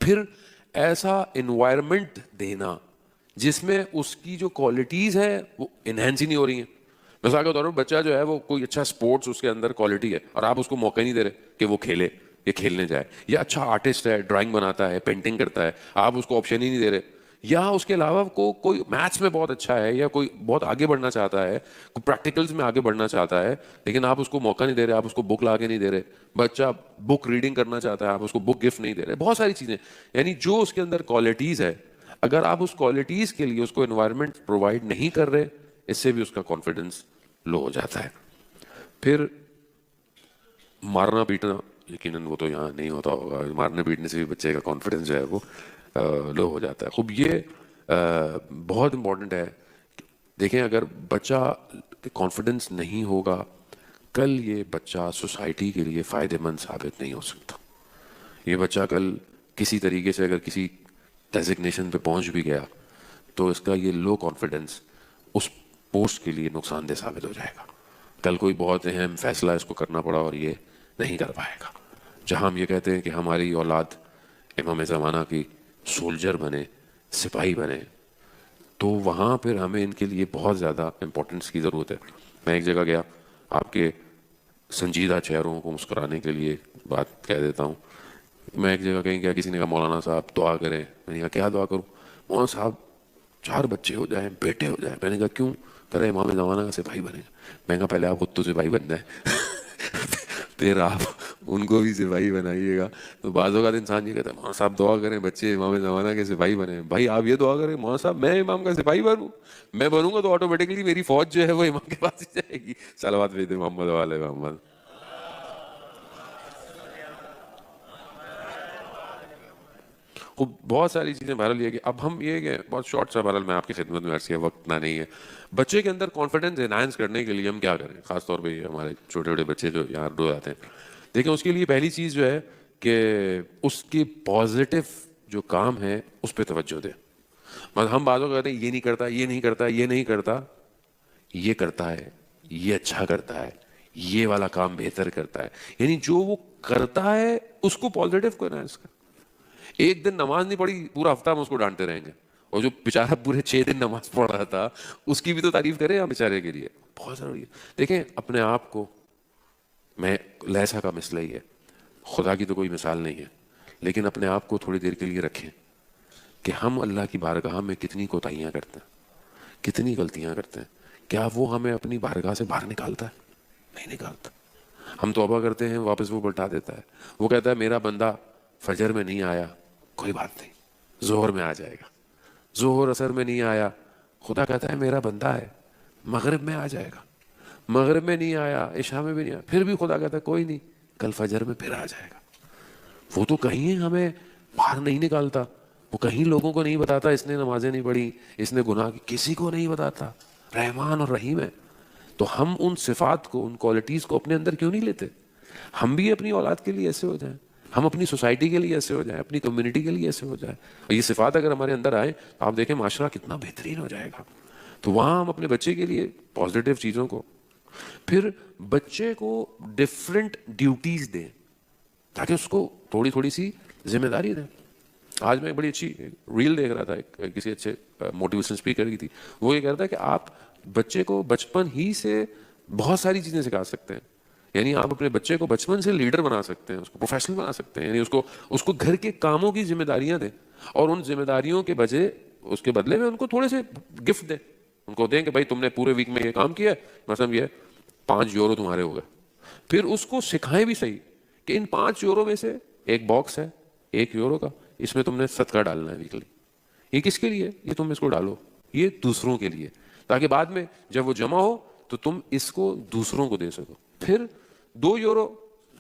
پھر ایسا انوائرمنٹ دینا جس میں اس کی جو کوالٹیز ہیں وہ انہینس ہی نہیں ہو رہی ہیں. مثال کے طور پر بچہ جو ہے وہ کوئی اچھا اسپورٹس اس کے اندر کوالٹی ہے اور آپ اس کو موقع نہیں دے رہے کہ وہ کھیلے یا کھیلنے جائے, یا اچھا آرٹسٹ ہے, ڈرائنگ بناتا ہے, پینٹنگ کرتا ہے, آپ اس کو آپشن ہی نہیں دے رہے, یا اس کے علاوہ کوئی میتھس میں بہت اچھا ہے یا کوئی بہت آگے بڑھنا چاہتا ہے, کوئی پریکٹیکلز میں آگے بڑھنا چاہتا ہے, لیکن آپ اس کو موقع نہیں دے رہے, آپ اس کو بک لا کے نہیں دے رہے. بچہ بک ریڈنگ کرنا چاہتا ہے, آپ اس کو بک گفٹ نہیں دے رہے. بہت ساری چیزیں, یعنی جو اس کے اندر کوالٹیز ہے, اگر آپ اس کوالٹیز کے لیے اس کو انوائرمنٹ پرووائڈ نہیں کر رہے, اس سے بھی اس کا کانفیڈنس لو ہو جاتا ہے. پھر مارنا پیٹنا, یقیناً وہ تو یہاں نہیں ہوتا ہوگا, مارنے پیٹنے سے بھی بچے کا کانفیڈنس جو ہے وہ لو ہو جاتا ہے. خوب یہ بہت امپورٹنٹ ہے. دیکھیں اگر بچہ کانفیڈنس نہیں ہوگا, کل یہ بچہ سوسائٹی کے لیے فائدہ مند ثابت نہیں ہو سکتا. یہ بچہ کل کسی طریقے سے اگر کسی ڈیزگنیشن پہ پہنچ بھی گیا تو اس کا یہ لو کانفیڈنس اس پوسٹ کے لیے نقصان دہ ثابت ہو جائے گا. کل کوئی بہت اہم فیصلہ اس کو کرنا پڑا اور یہ نہیں کر پائے گا. جہاں ہم یہ کہتے ہیں کہ ہماری اولاد امام زمانہ کی سولجر بنے, سپاہی بنے, تو وہاں پھر ہمیں ان کے لیے بہت زیادہ امپورٹنس کی ضرورت ہے. میں ایک جگہ گیا, آپ کے سنجیدہ چہروں کو مسکرانے کے لیے بات کہہ دیتا ہوں. میں ایک جگہ کہیں گیا, کسی نے کہا مولانا صاحب دعا کریں. میں نے کہا کیا دعا کروں؟ مولانا صاحب 4 بچے ہو جائیں, بیٹے ہو جائیں. میں نے کہا کیوں؟ کہہ رہے امام زمانہ کا سپاہی بنے گا. میں نے کہا پہلے آپ خود تو سپاہی بن جائیں پھر آپ ان کو بھی سپاہی بنائیے گا. تو بعض اوقات انسان یہ کہتا ہے مولانا صاحب دعا کریں بچے امام زمانہ کے سپاہی بنے. بھائی آپ یہ دعا کریں مولانا صاحب میں امام کا سپاہی بنوں, میں بنوں گا تو آٹومیٹکلی میری فوج جو ہے وہ امام کے پاس ہی جائے گی. صلوات بھیج دیں محمد والے محمد. بہت ساری چیزیں بہرحال یہ کہ اب ہم یہ کہ بہت شارٹ سا بہرحال میں آپ کی خدمت میں عرض کیا, وقت نہ نہیں ہے. بچے کے اندر کانفیڈنس انہانس کرنے کے لیے ہم کیا کریں, خاص طور پہ ہمارے چھوٹے چھوٹے بچے جو یہاں رو جاتے ہیں. دیکھیں اس کے لیے پہلی چیز جو ہے کہ اس کے پازیٹیو جو کام ہے اس پہ توجہ دیں. مطلب ہم بعضوں کو کہتے ہیں یہ نہیں کرتا, یہ نہیں کرتا, یہ نہیں کرتا, یہ کرتا ہے, یہ اچھا کرتا ہے, یہ والا کام بہتر کرتا ہے. یعنی جو وہ کرتا ہے اس کو پازیٹیو کو انہانس کر. ایک دن نماز نہیں پڑھی, پورا ہفتہ ہم اس کو ڈانٹتے رہیں گے, اور جو بیچارہ پورے 6 دن نماز پڑھ رہا تھا اس کی بھی تو تعریف کریں آپ بیچارے کے لیے. بہت ضروری ہے. دیکھیں اپنے آپ کو, میں لیسا کا مثال ہی ہے, خدا کی تو کوئی مثال نہیں ہے, لیکن اپنے آپ کو تھوڑی دیر کے لیے رکھیں کہ ہم اللہ کی بارگاہ میں کتنی کوتاہیاں کرتے ہیں, کتنی غلطیاں کرتے ہیں. کیا وہ ہمیں اپنی بارگاہ سے باہر نکالتا ہے؟ نہیں نکالتا. ہم توبہ کرتے ہیں, واپس وہ پلٹا دیتا ہے. وہ کہتا ہے میرا بندہ فجر میں نہیں آیا, کوئی بات نہیں, ظہر میں آ جائے گا. ظہر اثر میں نہیں آیا, خدا کہتا ہے میرا بندہ ہے, مغرب میں آ جائے گا. مغرب میں نہیں آیا, عشاء میں بھی نہیں آیا, پھر بھی خدا کہتا ہے کوئی نہیں, کل فجر میں پھر آ جائے گا. وہ تو کہیں ہمیں باہر نہیں نکالتا, وہ کہیں لوگوں کو نہیں بتاتا اس نے نمازیں نہیں پڑھی, اس نے گناہ کی, کسی کو نہیں بتاتا. رحمان اور رحیم ہے. تو ہم ان صفات کو, ان کوالٹیز کو اپنے اندر کیوں نہیں لیتے؟ ہم بھی اپنی اولاد کے لیے ایسے ہو جائیں, ہم اپنی سوسائٹی کے لیے ایسے ہو جائیں, اپنی کمیونٹی کے لیے ایسے ہو جائیں. اور یہ صفات اگر ہمارے اندر آئے تو آپ دیکھیں معاشرہ کتنا بہترین ہو جائے گا. تو وہاں ہم اپنے بچے کے لیے پازیٹیو چیزوں کو, پھر بچے کو ڈفرینٹ ڈیوٹیز دیں تاکہ اس کو تھوڑی تھوڑی سی ذمہ داری دیں. آج میں ایک بڑی اچھی ریل دیکھ رہا تھا, کسی اچھے موٹیویشن اسپیکر کی تھی. وہ یہ کہہ رہا تھا کہ آپ بچے کو بچپن ہی سے بہت ساری چیزیں سکھا سکتے ہیں. یعنی آپ اپنے بچے کو بچپن سے لیڈر بنا سکتے ہیں, اس کو پروفیشنل بنا سکتے ہیں. یعنی اس کو گھر کے کاموں کی ذمہ داریاں دیں, اور ان ذمہ داریوں کے بجے اس کے بدلے میں ان کو تھوڑے سے گفٹ دیں. ان کو دیں کہ بھائی تم نے پورے ویک میں یہ کام کیا ہے, مثلا یہ 5 یورو تمہارے ہو گئے. پھر اس کو سکھائیں بھی صحیح کہ ان 5 یورو میں سے ایک باکس ہے 1 یورو کا, اس میں تم نے صدقہ ڈالنا ہے ویکلی. یہ کس کے لیے؟ یہ تم اس کو ڈالو, یہ دوسروں کے لیے, تاکہ بعد میں جب وہ جمع ہو تو تم اس کو دوسروں کو دے سکو. پھر 2 یورو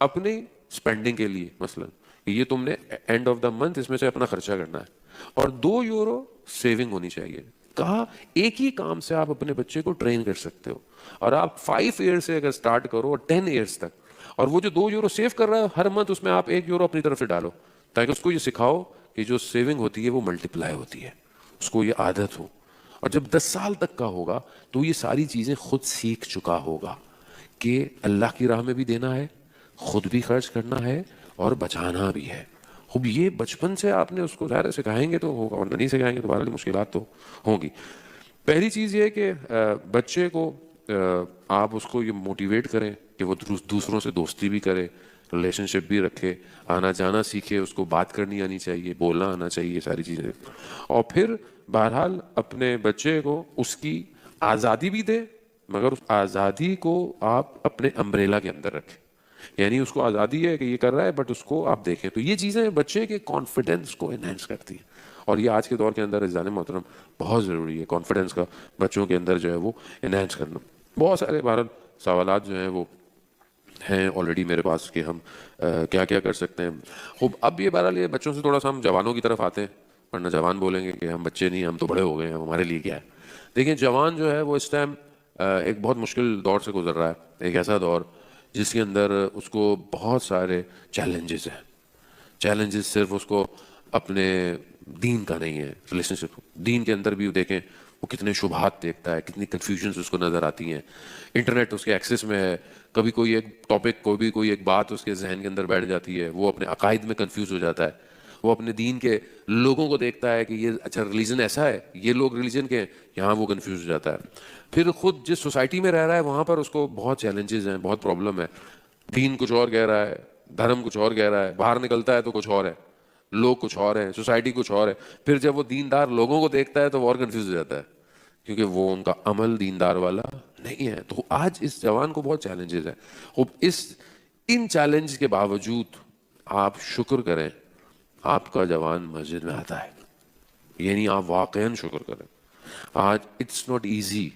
اپنی سپینڈنگ کے لیے, مثلا یہ تم نے اینڈ آف دا منتھ اس میں سے اپنا خرچہ کرنا ہے, اور 2 یورو سیونگ ہونی چاہیے. کہا ایک ہی کام سے آپ اپنے بچے کو ٹرین کر سکتے ہو, اور آپ 5 ایئر سے اگر سٹارٹ کرو اور 10 ایئرس تک, اور وہ جو 2 یورو سیو کر رہا ہے ہر منتھ اس میں آپ 1 یورو اپنی طرف سے ڈالو, تاکہ اس کو یہ سکھاؤ کہ جو سیونگ ہوتی ہے وہ ملٹیپلائی ہوتی ہے, اس کو یہ عادت ہو. اور جب 10 سال تک کا ہوگا تو یہ ساری چیزیں خود سیکھ چکا ہوگا کہ اللہ کی راہ میں بھی دینا ہے, خود بھی خرچ کرنا ہے, اور بچانا بھی ہے. اب یہ بچپن سے آپ نے اس کو ظاہر سکھائیں گے تو ہوگا، اور نہیں سکھائیں گے تو بہرحال مشکلات تو ہوں گی. پہلی چیز یہ ہے کہ بچے کو آپ اس کو یہ موٹیویٹ کریں کہ وہ دوسروں سے دوستی بھی کرے، ریلیشن شپ بھی رکھے، آنا جانا سیکھے، اس کو بات کرنی آنی چاہیے، بولنا آنا چاہیے، ساری چیزیں. اور پھر بہرحال اپنے بچے کو اس کی آزادی بھی دے، مگر اس آزادی کو آپ اپنے امبریلا کے اندر رکھیں. یعنی اس کو آزادی ہے کہ یہ کر رہا ہے، بٹ اس کو آپ دیکھیں. تو یہ چیزیں بچے کے کانفیڈنس کو انہینس کرتی ہیں، اور یہ آج کے دور کے اندر عزیزان محترم بہت ضروری ہے، کانفیڈنس کا بچوں کے اندر جو ہے وہ انہینس کرنا. بہت سارے بہرحال سوالات جو ہیں وہ ہیں آلریڈی میرے پاس کہ ہم کیا کیا کر سکتے ہیں. خوب اب یہ بہرحال یہ بچوں سے تھوڑا سا ہم جوانوں کی طرف آتے ہیں، ورنہ جوان بولیں گے کہ ہم بچے نہیں، ہم تو بڑے ہو گئے ہیں، ہمارے لیے کیا ہے. دیکھیں جوان جو ہے وہ اس ٹائم ایک بہت مشکل دور سے گزر رہا ہے، ایک ایسا دور جس کے اندر اس کو بہت سارے چیلنجز ہیں. چیلنجز صرف اس کو اپنے دین کا نہیں ہے، ریلیشن شپ دین کے اندر بھی دیکھیں وہ کتنے شبہات دیکھتا ہے، کتنی کنفیوژنز اس کو نظر آتی ہیں. انٹرنیٹ اس کے ایکسیس میں ہے، کبھی کوئی ایک ٹاپک، کوئی ایک بات اس کے ذہن کے اندر بیٹھ جاتی ہے، وہ اپنے عقائد میں کنفیوز ہو جاتا ہے. وہ اپنے دین کے لوگوں کو دیکھتا ہے کہ یہ اچھا ریلیجن ایسا ہے، یہ لوگ ریلیجن کے ہیں، یہاں وہ کنفیوز ہو جاتا ہے. پھر خود جس سوسائٹی میں رہ رہا ہے وہاں پر اس کو بہت چیلنجز ہیں، بہت پرابلم ہے. دین کچھ اور کہہ رہا ہے، دھرم کچھ اور کہہ رہا ہے، باہر نکلتا ہے تو کچھ اور ہے، لوگ کچھ اور ہیں، سوسائٹی کچھ اور ہے. پھر جب وہ دیندار لوگوں کو دیکھتا ہے تو وہ اور کنفیوز ہو جاتا ہے، کیونکہ وہ ان کا عمل دیندار والا نہیں ہے. تو آج اس جوان کو بہت چیلنجز ہیں. ان چیلنج کے باوجود آپ شکر کریں آپ کا جوان مسجد میں آتا ہے، یعنی آپ واقعاً شکر کریں. آج it's not easy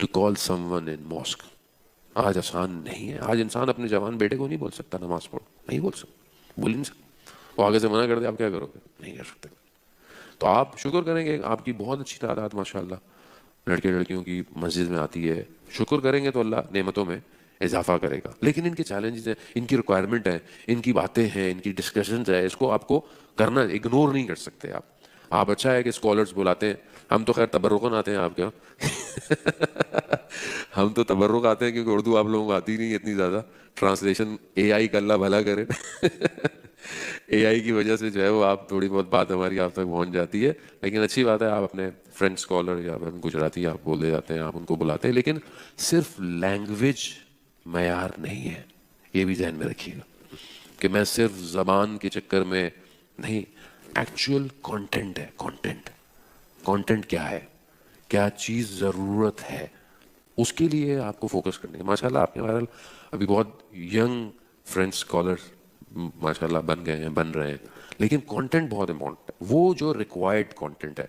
to call someone in mask. آج آسان نہیں ہے. آج انسان اپنے جوان بیٹے کو نہیں بول سکتا نماز پڑھو، نہیں بول سکتا، بول ہی نہیں سکتا. وہ آگے سے منع کر دے آپ کیا کرو گے؟ نہیں کر سکتے. تو آپ شکر کریں گے، آپ کی بہت اچھی تعداد ماشاءاللہ لڑکے لڑکیوں کی مسجد میں آتی ہے. شکر کریں گے تو اللہ نعمتوں میں اضافہ کرے گا. لیکن ان کے چیلنجز ہیں، ان کی ریکوائرمنٹ ہیں، ان کی باتیں ہیں، ان کی ڈسکشنز ہیں، اس کو آپ کو کرنا، اگنور نہیں کر سکتے آپ. اچھا ہے کہ اسکالرز بلاتے ہیں، ہم تو خیر تبرکاً آتے ہیں آپ کے ہم تو تبرک آتے ہیں کیونکہ اردو آپ لوگوں کو آتی نہیں اتنی زیادہ. ٹرانسلیشن اے آئی کا اللہ بھلا کرے اے آئی کی وجہ سے جو ہے وہ آپ تھوڑی بہت بات ہماری آپ تک پہنچ جاتی ہے. لیکن اچھی بات ہے آپ اپنے فرینڈ اسکالر یا گجراتی آپ بولے جاتے ہیں، آپ ان کو بلاتے ہیں. لیکن صرف لینگویج معیار نہیں ہے، یہ بھی ذہن میں رکھیے گا کہ میں صرف زبان کے چکر میں نہیں، ایکچوئل کانٹینٹ ہے. کانٹینٹ کیا ہے، کیا چیز ضرورت ہے، اس کے لیے آپ کو فوکس کرنے ہے. ماشاء اللہ آپ کے بہرحال ابھی بہت ینگ فرینڈ اسکالر ماشاء اللہ بن گئے ہیں، بن رہے ہیں. لیکن کانٹینٹ بہت امپورٹنٹ ہے. وہ جو ریکوائرڈ کانٹینٹ ہے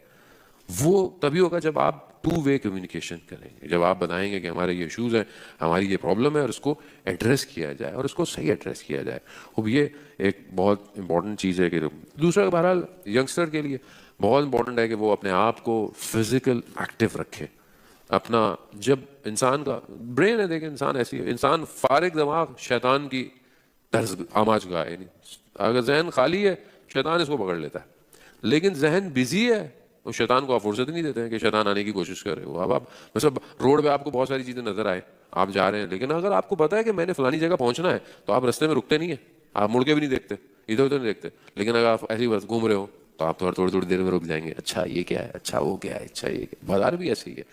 وہ تبھی ہوگا جب آپ ٹو وے کمیونیکیشن کریں گے، جب آپ بتائیں گے کہ ہمارے یہ ایشوز ہیں، ہماری یہ پرابلم ہے، اور اس کو ایڈریس کیا جائے، اور اس کو صحیح ایڈریس کیا جائے. اب یہ ایک بہت امپورٹنٹ چیز ہے. کہ دوسرا بہرحال ینگسٹر کے لیے بہت امپورٹنٹ ہے کہ وہ اپنے آپ کو فزیکل ایکٹیو رکھے. اپنا جب انسان کا برین ہے، دیکھیں انسان ایسی ہے، انسان فارغ دماغ شیطان کی طرز آماج گاہ ہے. اگر ذہن خالی ہے شیطان اس کو پکڑ لیتا ہے. لیکن ذہن بزی ہے، وہ شیطان کو آپ فرصت نہیں دیتے ہیں کہ شیطان آنے کی کوشش کرے. وہ اب آپ مطلب روڈ پہ آپ کو بہت ساری چیزیں نظر آئے، آپ جا رہے ہیں، لیکن اگر آپ کو پتا ہے کہ میں نے فلانی جگہ پہنچنا ہے تو آپ رستے میں رکتے نہیں ہیں، آپ مڑ کے بھی نہیں دیکھتے، ادھر ادھر نہیں دیکھتے. لیکن اگر آپ ایسی بس گھوم رہے ہو تو آپ تھوڑی دیر میں رک جائیں گے، اچھا یہ کیا ہے، اچھا وہ کیا ہے، اچھا یہ کیا. بازار بھی ایسے ہی ہے.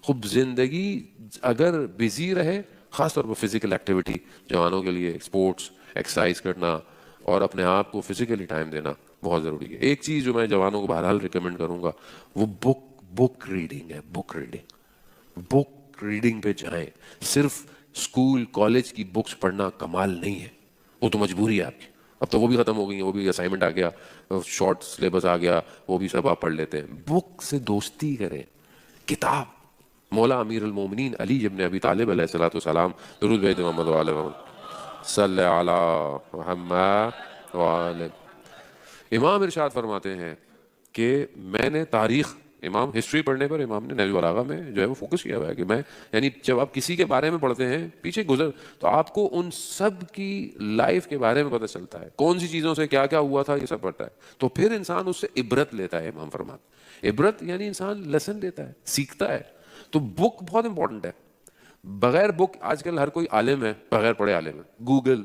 خوب زندگی اگر بزی رہے، خاص طور پر فزیکل ایکٹیویٹی جوانوں کے لیے، اسپورٹس، ایکسرسائز کرنا اور اپنے آپ کو فزیکلی ٹائم دینا بہت ضروری ہے. ایک چیز جو میں جوانوں کو بہرحال ریکمینڈ کروں گا وہ بک ریڈنگ ہے. بک ریڈنگ پہ جائیں. صرف اسکول کالج کی بکس پڑھنا کمال نہیں ہے، وہ تو مجبوری ہے آپ کی. اب تو وہ بھی ختم ہو گئی ہیں، وہ بھی اسائنمنٹ آ گیا، شارٹ سلیبس آ گیا، وہ بھی سب آپ پڑھ لیتے ہیں. بک سے دوستی کریں. کتاب مولا امیر المومنین علی ابن ابی طالب علیہ الصلوۃ والسلام، درود بھیج محمد وعلی محمد صلی علی محمد وعلی. امام ارشاد فرماتے ہیں کہ میں نے تاریخ، امام ہسٹری پڑھنے پر امام نے نہج البلاغہ میں جو ہے وہ فوکس کیا ہوا ہے کہ میں، یعنی جب آپ کسی کے بارے میں پڑھتے ہیں پیچھے گزر تو آپ کو ان سب کی لائف کے بارے میں پتہ چلتا ہے، کون سی چیزوں سے کیا کیا ہوا تھا، یہ سب پڑھتا ہے. تو پھر انسان اس سے عبرت لیتا ہے. امام فرماتے عبرت یعنی انسان لیسن لیتا ہے، سیکھتا ہے. تو بک بہت امپورٹنٹ ہے. بغیر بک آج کل ہر کوئی عالم ہے، بغیر پڑھے عالم ہے. گوگل